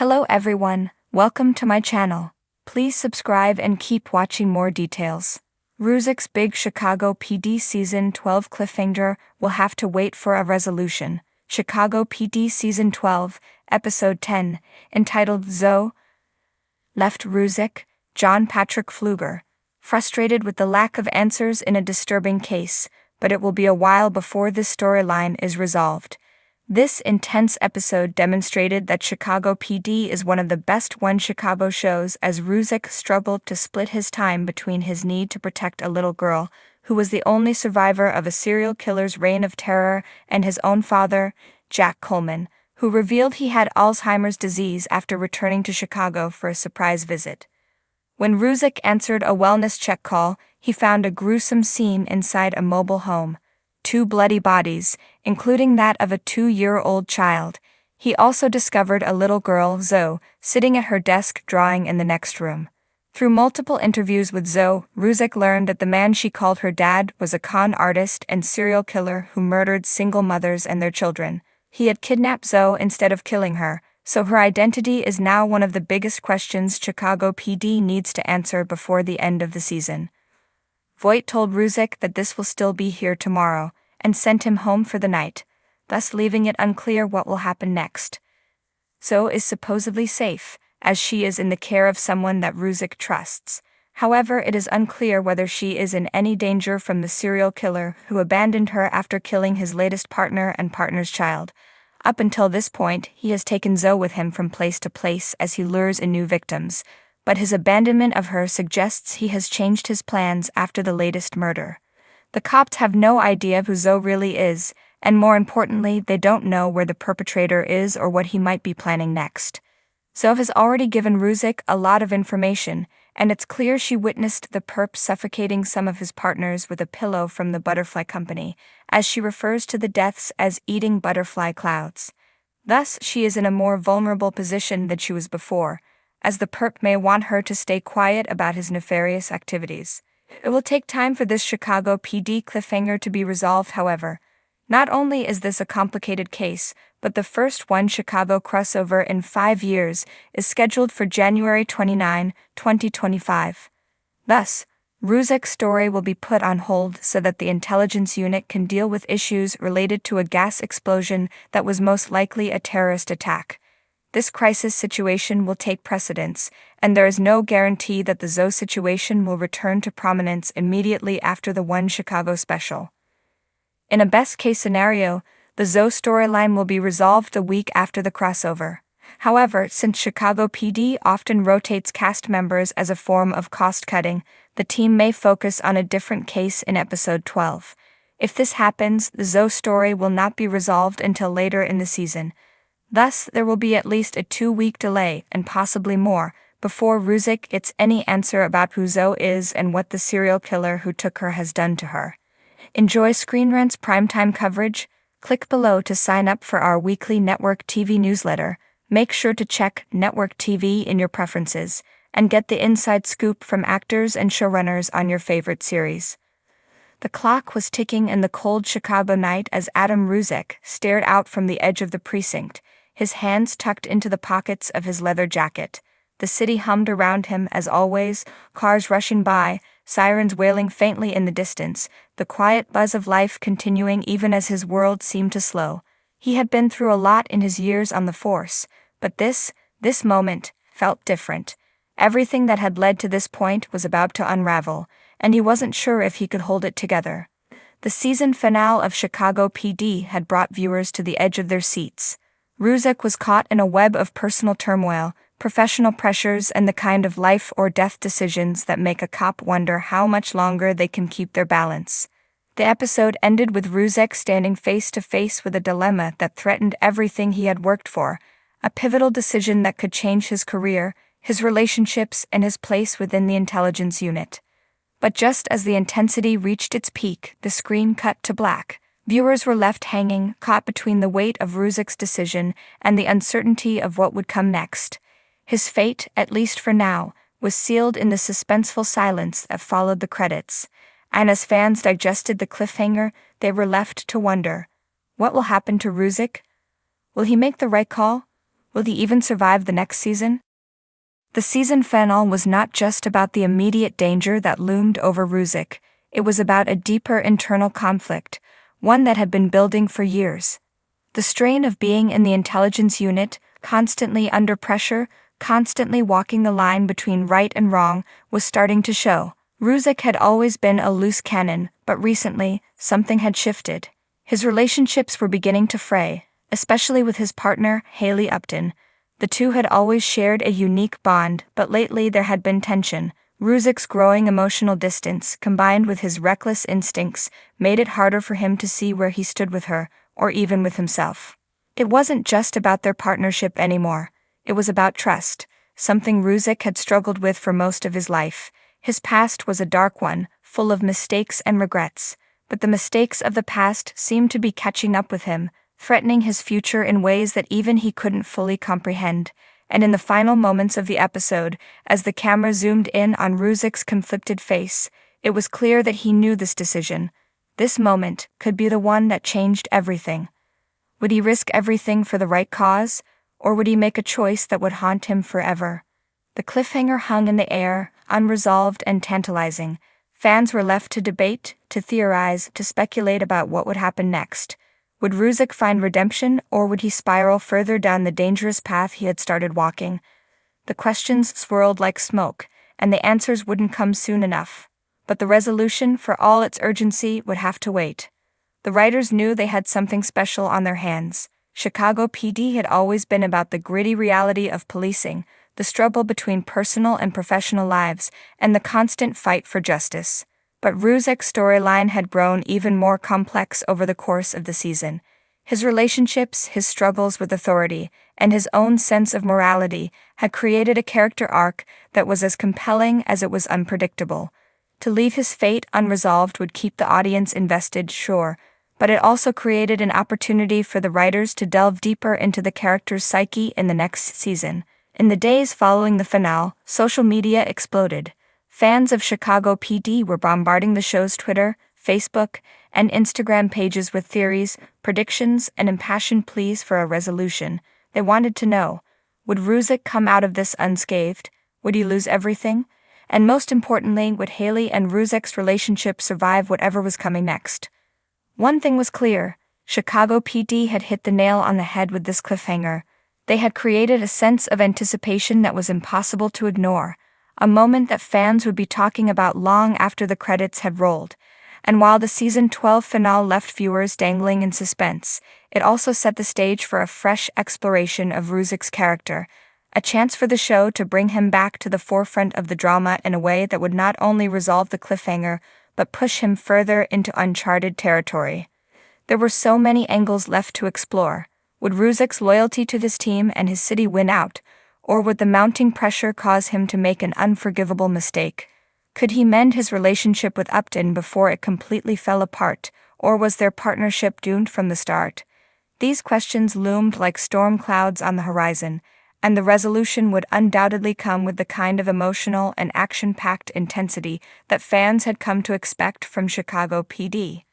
Hello everyone, welcome to my channel. Please subscribe and keep watching more details. Ruzek's big Chicago PD Season 12 cliffhanger will have to wait for a resolution. Chicago PD Season 12, Episode 10, entitled Zoe, left Ruzek, John Patrick Pfluger, frustrated with the lack of answers in a disturbing case, but it will be a while before this storyline is resolved. This intense episode demonstrated that Chicago PD is one of the best-run Chicago shows as Ruzek struggled to split his time between his need to protect a little girl, who was the only survivor of a serial killer's reign of terror, and his own father, Jack Coleman, who revealed he had Alzheimer's disease after returning to Chicago for a surprise visit. When Ruzek answered a wellness check call, he found a gruesome scene inside a mobile home. 2 bloody bodies, including that of a 2-year-old child. He also discovered a little girl, Zoe, sitting at her desk drawing in the next room. Through multiple interviews with Zoe, Ruzek learned that the man she called her dad was a con artist and serial killer who murdered single mothers and their children. He had kidnapped Zoe instead of killing her, so her identity is now one of the biggest questions Chicago PD needs to answer before the end of the season. Voight told Ruzek that this will still be here tomorrow, and sent him home for the night, thus leaving it unclear what will happen next. Zoe is supposedly safe, as she is in the care of someone that Ruzek trusts. However, it is unclear whether she is in any danger from the serial killer who abandoned her after killing his latest partner and partner's child. Up until this point, he has taken Zoe with him from place to place as he lures in new victims, but his abandonment of her suggests he has changed his plans after the latest murder. The cops have no idea who Zoe really is, and more importantly, they don't know where the perpetrator is or what he might be planning next. Zoe has already given Ruzek a lot of information, and it's clear she witnessed the perp suffocating some of his partners with a pillow from the butterfly company, as she refers to the deaths as eating butterfly clouds. Thus, she is in a more vulnerable position than she was before, as the perp may want her to stay quiet about his nefarious activities. It will take time for this Chicago PD cliffhanger to be resolved, however. Not only is this a complicated case, but the first one Chicago crossover in 5 years is scheduled for January 29, 2025. Thus, Ruzek's story will be put on hold so that the intelligence unit can deal with issues related to a gas explosion that was most likely a terrorist attack. This crisis situation will take precedence, and there is no guarantee that the Zoe situation will return to prominence immediately after the One Chicago special. In a best-case scenario, the Zoe storyline will be resolved a week after the crossover. However, since Chicago PD often rotates cast members as a form of cost-cutting, the team may focus on a different case in episode 12. If this happens, the Zoe story will not be resolved until later in the season. Thus, there will be at least a 2-week delay, and possibly more, before Ruzek gets any answer about who Zoe is and what the serial killer who took her has done to her. Enjoy Screen Rant's primetime coverage? Click below to sign up for our weekly Network TV newsletter. Make sure to check Network TV in your preferences, and get the inside scoop from actors and showrunners on your favorite series. The clock was ticking in the cold Chicago night as Adam Ruzek stared out from the edge of the precinct, his hands tucked into the pockets of his leather jacket. The city hummed around him as always, cars rushing by, sirens wailing faintly in the distance, the quiet buzz of life continuing even as his world seemed to slow. He had been through a lot in his years on the force, but this moment, felt different. Everything that had led to this point was about to unravel, and he wasn't sure if he could hold it together. The season finale of Chicago PD had brought viewers to the edge of their seats. Ruzek was caught in a web of personal turmoil, professional pressures, and the kind of life-or-death decisions that make a cop wonder how much longer they can keep their balance. The episode ended with Ruzek standing face-to-face with a dilemma that threatened everything he had worked for, a pivotal decision that could change his career, his relationships, and his place within the intelligence unit. But just as the intensity reached its peak, the screen cut to black. Viewers were left hanging, caught between the weight of Ruzek's decision and the uncertainty of what would come next. His fate, at least for now, was sealed in the suspenseful silence that followed the credits. And as fans digested the cliffhanger, they were left to wonder, what will happen to Ruzek? Will he make the right call? Will he even survive the next season? The season finale was not just about the immediate danger that loomed over Ruzek, it was about a deeper internal conflict, one that had been building for years. The strain of being in the intelligence unit, constantly under pressure, constantly walking the line between right and wrong, was starting to show. Ruzek had always been a loose cannon, but recently, something had shifted. His relationships were beginning to fray, especially with his partner, Haley Upton. The two had always shared a unique bond, but lately there had been tension. Ruzek's growing emotional distance, combined with his reckless instincts, made it harder for him to see where he stood with her, or even with himself. It wasn't just about their partnership anymore. It was about trust, something Ruzek had struggled with for most of his life. His past was a dark one, full of mistakes and regrets, but the mistakes of the past seemed to be catching up with him, threatening his future in ways that even he couldn't fully comprehend. And in the final moments of the episode, as the camera zoomed in on Ruzek's conflicted face, it was clear that he knew this decision. This moment could be the one that changed everything. Would he risk everything for the right cause, or would he make a choice that would haunt him forever? The cliffhanger hung in the air, unresolved and tantalizing. Fans were left to debate, to theorize, to speculate about what would happen next. Would Ruzek find redemption, or would he spiral further down the dangerous path he had started walking? The questions swirled like smoke, and the answers wouldn't come soon enough. But the resolution, for all its urgency, would have to wait. The writers knew they had something special on their hands. Chicago PD had always been about the gritty reality of policing, the struggle between personal and professional lives, and the constant fight for justice. But Ruzek's storyline had grown even more complex over the course of the season. His relationships, his struggles with authority, and his own sense of morality had created a character arc that was as compelling as it was unpredictable. To leave his fate unresolved would keep the audience invested, sure, but it also created an opportunity for the writers to delve deeper into the character's psyche in the next season. In the days following the finale, social media exploded. Fans of Chicago PD were bombarding the show's Twitter, Facebook, and Instagram pages with theories, predictions, and impassioned pleas for a resolution. They wanted to know, would Ruzek come out of this unscathed? Would he lose everything? And most importantly, would Haley and Ruzek's relationship survive whatever was coming next? One thing was clear, Chicago PD had hit the nail on the head with this cliffhanger. They had created a sense of anticipation that was impossible to ignore, a moment that fans would be talking about long after the credits had rolled. And while the season 12 finale left viewers dangling in suspense, it also set the stage for a fresh exploration of Ruzek's character, a chance for the show to bring him back to the forefront of the drama in a way that would not only resolve the cliffhanger, but push him further into uncharted territory. There were so many angles left to explore. Would Ruzek's loyalty to this team and his city win out, or would the mounting pressure cause him to make an unforgivable mistake? Could he mend his relationship with Upton before it completely fell apart, or was their partnership doomed from the start? These questions loomed like storm clouds on the horizon, and the resolution would undoubtedly come with the kind of emotional and action-packed intensity that fans had come to expect from Chicago PD.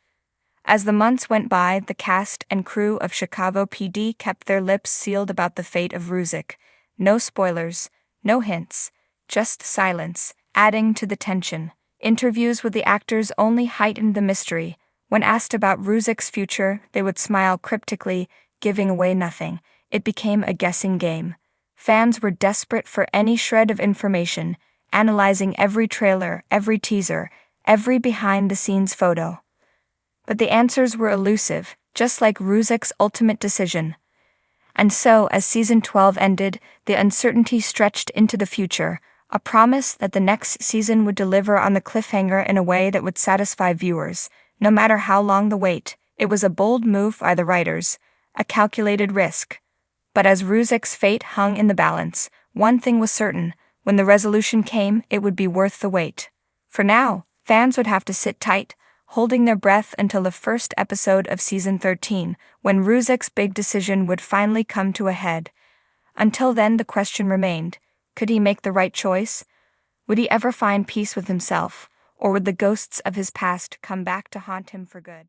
As the months went by, the cast and crew of Chicago PD kept their lips sealed about the fate of Ruzek. No spoilers, no hints, just silence, adding to the tension. Interviews with the actors only heightened the mystery. When asked about Ruzek's future, they would smile cryptically, giving away nothing. It became a guessing game. Fans were desperate for any shred of information, analyzing every trailer, every teaser, every behind-the-scenes photo. But the answers were elusive, just like Ruzek's ultimate decision. And so, as season 12 ended, the uncertainty stretched into the future, a promise that the next season would deliver on the cliffhanger in a way that would satisfy viewers, no matter how long the wait. It was a bold move by the writers, a calculated risk. But as Ruzek's fate hung in the balance, one thing was certain: when the resolution came, it would be worth the wait. For now, fans would have to sit tight, holding their breath until the first episode of season 13, when Ruzek's big decision would finally come to a head. Until then, the question remained: could he make the right choice? Would he ever find peace with himself, or would the ghosts of his past come back to haunt him for good?